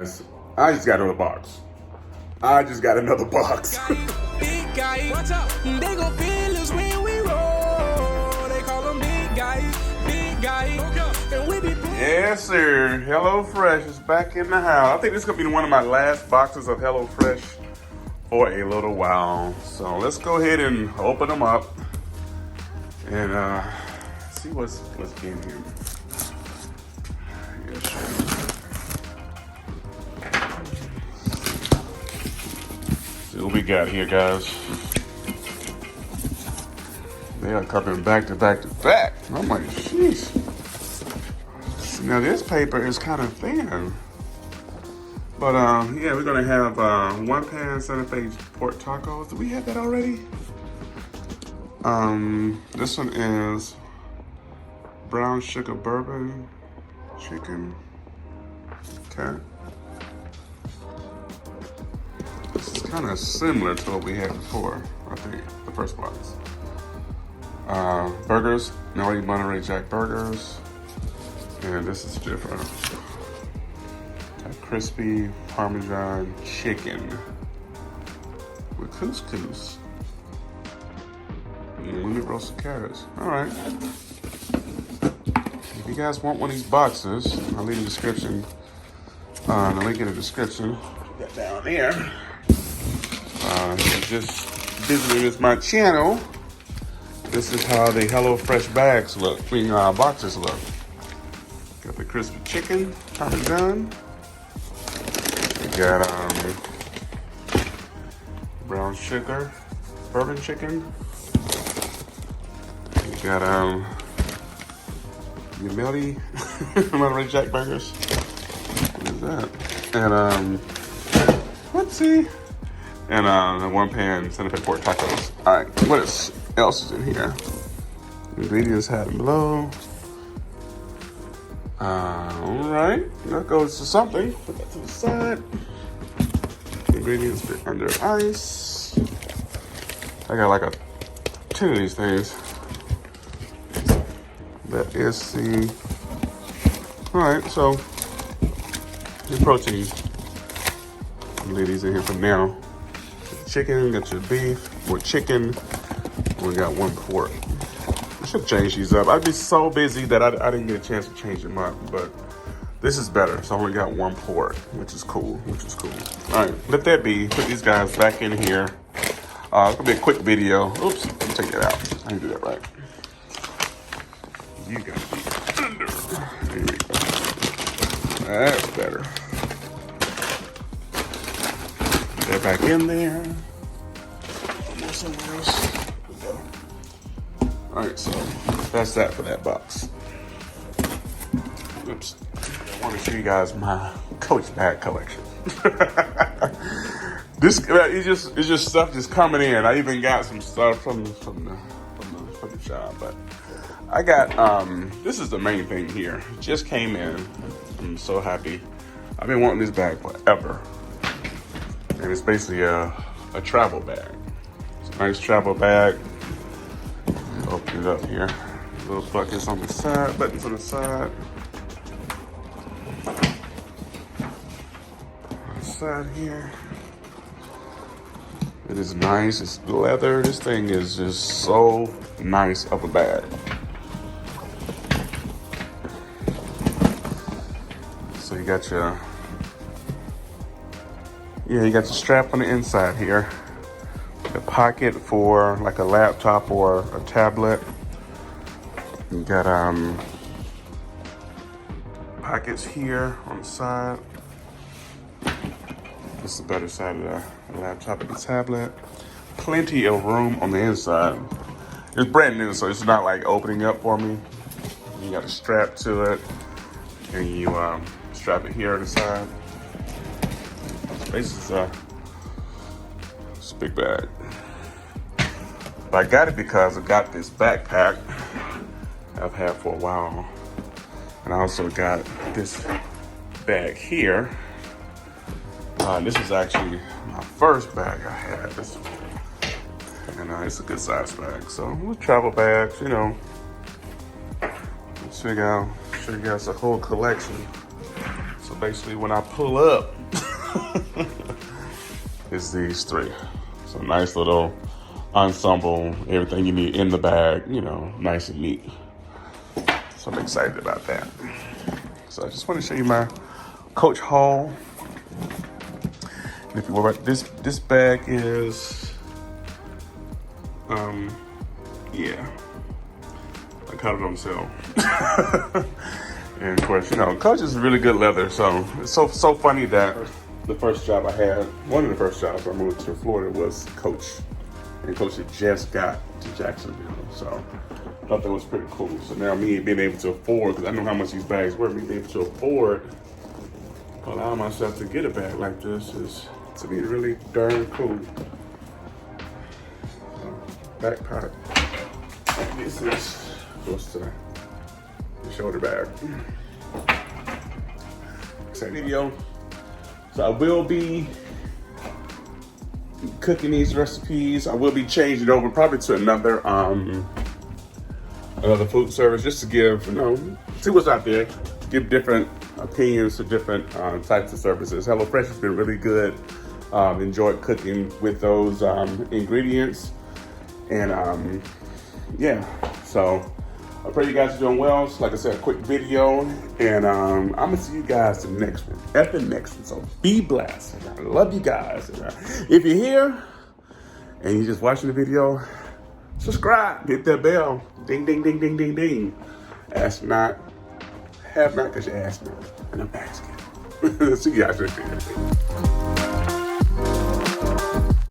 I just got another box. I just got another box. Big guy, watch out. They gon' feel us when we roll. They call them big guys, big guy. And we be Yes, sir. HelloFresh is back in the house. I think this is gonna be one of my last boxes of HelloFresh for a little while. So let's go ahead and open them up and see what's in here. Yeah, sure. See what we got here, guys. They are coming back to back to back. I'm like, sheesh. Now this paper is kind of thin. But yeah, we're gonna have one pan Santa Fe pork tacos. Do we have that already? This one is brown sugar bourbon chicken. Okay. This is kind of similar to what we had before, I think, the first box. Burgers, Nelly Monterey Jack burgers. And this is different. Crispy Parmesan chicken with couscous and lemon roasted carrots. All right. If you guys want one of these boxes, I'll leave the description. The link in the description. Put that down there. Just visiting with my channel. This is how the HelloFresh bags look. Boxes look. Got the crispy chicken, Parmesan. We got brown sugar, bourbon chicken. We got Yamelli Monterey Jack burgers. What is that? And whoopsie. And the one pan Santa Fe pork tacos. All right, what else is in here? Ingredients had below. All right, that goes to something. Put that to the side. Ingredients fit under ice. I got like 10 of these things. That is the. All right, so the protein. You leave these in here for now. Chicken, got your beef, more chicken. We got one pork. I should change these up. I'd be so busy that I didn't get a chance to change them up, but this is better. So I only got one pork, which is cool, All right, let that be. Put these guys back in here. It's gonna be a quick video. Oops, let me take it out. I didn't do that right. You gotta be under. There we go. That's better. Put that back in there. Somewhere else. All right, so that's that for that box. Oops. I want to show you guys my Coach bag collection. It's just stuff just coming in. I even got some stuff from the job, but I got this is the main thing here. It just came in. I'm so happy. I've been wanting this bag forever, and it's basically a travel bag. It's a nice travel bag. Open it up here. Little buttons on the side, buttons on the side. On the side here. It is nice. It's leather. This thing is just so nice of a bag. So you got your strap on the inside here. A pocket for like a laptop or a tablet. You got pockets here on the side. This is the better side of the laptop and the tablet. Plenty of room on the inside. It's brand new, so it's not like opening up for me. You got a strap to it, and you strap it here on the side. This is a big bag. But I got it because I got this backpack I've had for a while. And I also got this bag here. This is actually my first bag I had. This one. And it's a good size bag. So with travel bags, you know. Let's show you guys a whole collection. So basically when I pull up, it's these three. So nice little ensemble, everything you need in the bag, you know, nice and neat. So I'm excited about that. So I just want to show you my Coach haul. And if you worry about this bag is, yeah, I caught it on sale. And of course, you know, Coach is really good leather. So it's so funny that the first job I had, one of the first jobs I moved to Florida was Coach. And Coach had just got to Jacksonville. So I thought that was pretty cool. So now me being able to afford, because I know how much these bags were, me being able to afford, allow myself to get a bag like this is, to me, really darn cool. So, backpack. This is, goes to the shoulder bag. Same video. So I will be cooking these recipes. I will be changing it over probably to another food service, just to give, you know, see what's out there, give different opinions to different types of services. HelloFresh has been really good. Enjoyed cooking with those ingredients, and yeah. So I pray you guys are doing well. So like I said, a quick video, and I'm gonna see you guys the next one, at the next one. So be blessed. I love you guys. If you're here and you're just watching the video, subscribe, hit that bell, ding, ding, ding, ding, ding, ding. Ask not, have not, because you asked not, and I'm asking. See you guys next video.